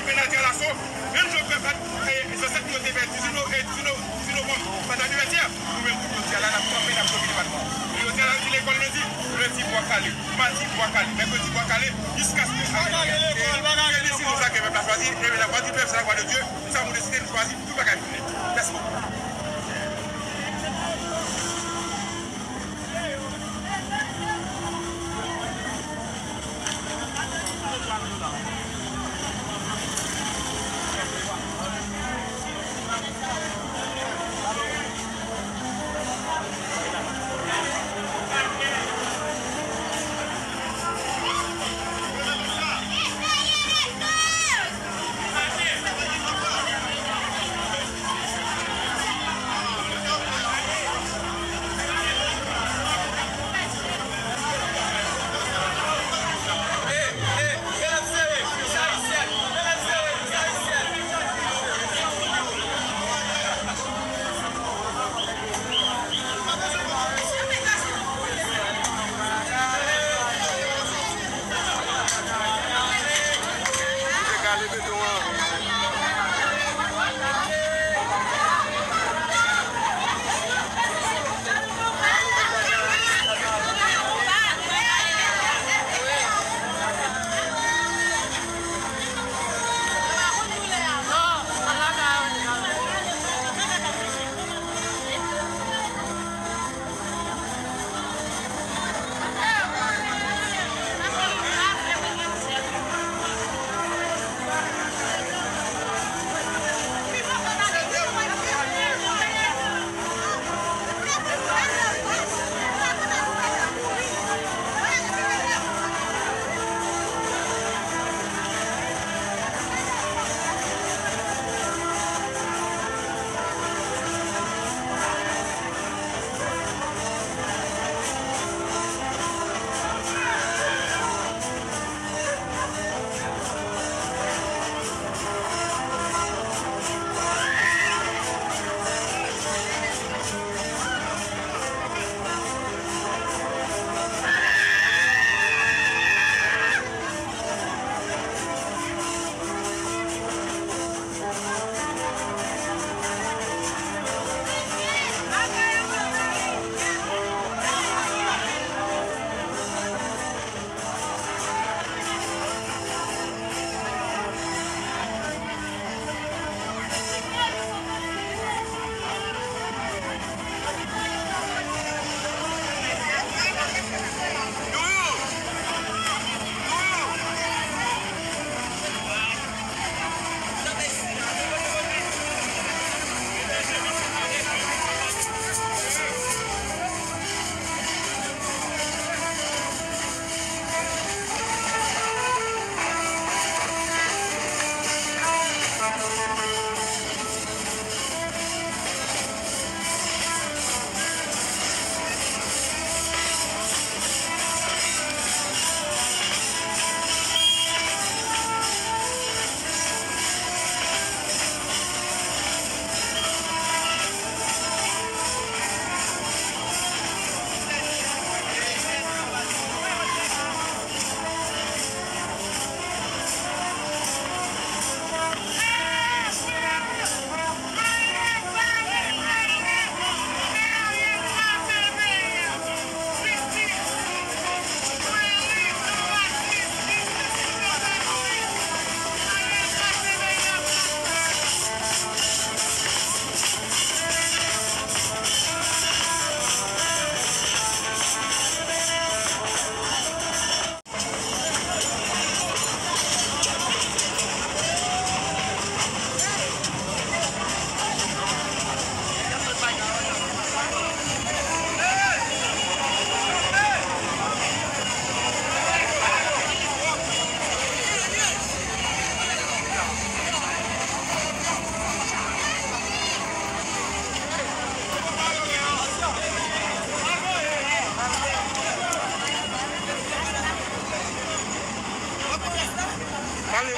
pénétrer l'assaut. Même si on peut pas, je sais que nous devons être pendant l'anniversaire. Nous-mêmes, nous sommes là, nous sommes dans le département. Nous sommes à l'école lundi, Bois-Calais, mardi, Bois-Calais, mercredi, Bois-Calais, jusqu'à ce que nous avons choisi. Et la voie du peuple, c'est la voie de Dieu. Nous avons décidé de choisir tout le bagage. Merci beaucoup.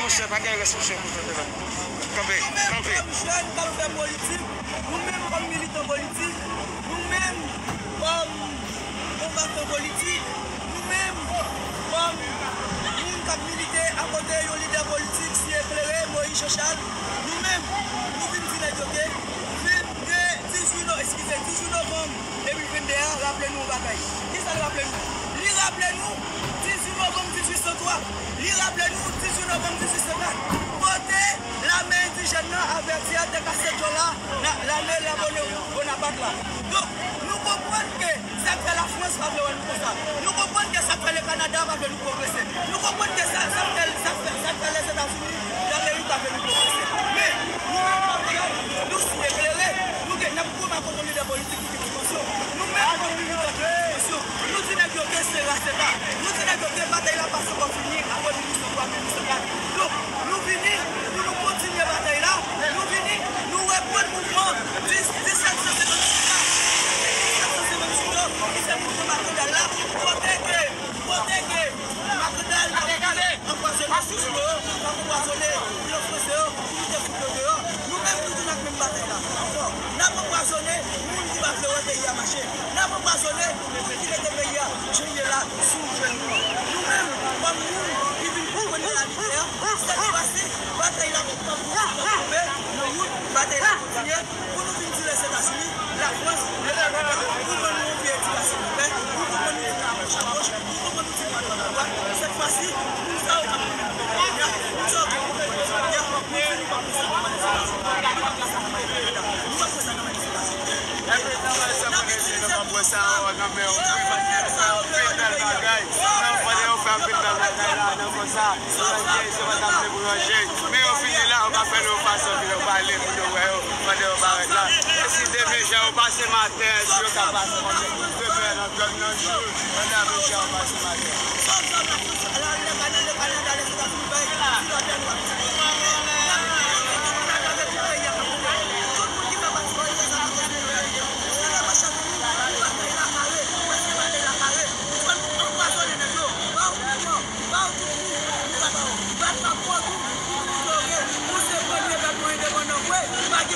Monsieur, pas de restriction pour faire là. Campé, campé. Comme jeunes, comme fait politique, nous-mêmes comme militants politiques, nous-mêmes comme combattants politiques, nous-mêmes comme nous qui militons à côté d'un leader politique si éclairé, social, nous-mêmes, nous venons de dire, 18 novembre 2021, rappelez-nous au bataille. Qui ça rappelez-nous? Rappelez-nous, 18 novembre 1803, rappelez-nous, 18 novembre 1804, votez la main indigène avertir de casser là, la main la Bonaparte là. Donc, nous comprenons que ça fait la France va faire nous comme ça. Nous comprenons que ça fait le Canada va faire nous progresser. Nous comprenons que ça fait les États-Unis, l'Amérique va faire nous progresser. Mais nous sommes éclairés, nous avons contrôlé la politique de dimension. Nous-mêmes, nous disons que c'est là, c'est là. Nous disons que la bataille là passe pour finir après 1804. Donc, nous venons, nous continuons la bataille là. Nous venons, nous reprenons le mouvement 1776. C'est le mouvement Macodal là. Protéger, Macodal, empoisonner sous l'eau, empoisonner le feu, nous-mêmes, nous disons la même bataille là. Nous avons empoisonné, nous qui va faire le pays à marcher. Nous avons empoisonné, nous qui va faire le pays à marcher là, sous le nous-mêmes, comme nous, qui vivons pour la lumière, cette fois-ci, bataille là, pour nous trouver, bataille là, continuer, pour nous finir les États-Unis, la France, le Canada, pour nous faire éducation, pour nous faire à gauche, pour nous faire à droite. Cette fois-ci, nous avons mais au final là on va faire nos façons de parler pour nous là si demain j'ai passé matin si on va passer demain dans jour on a vu j'ai passé matin Bagi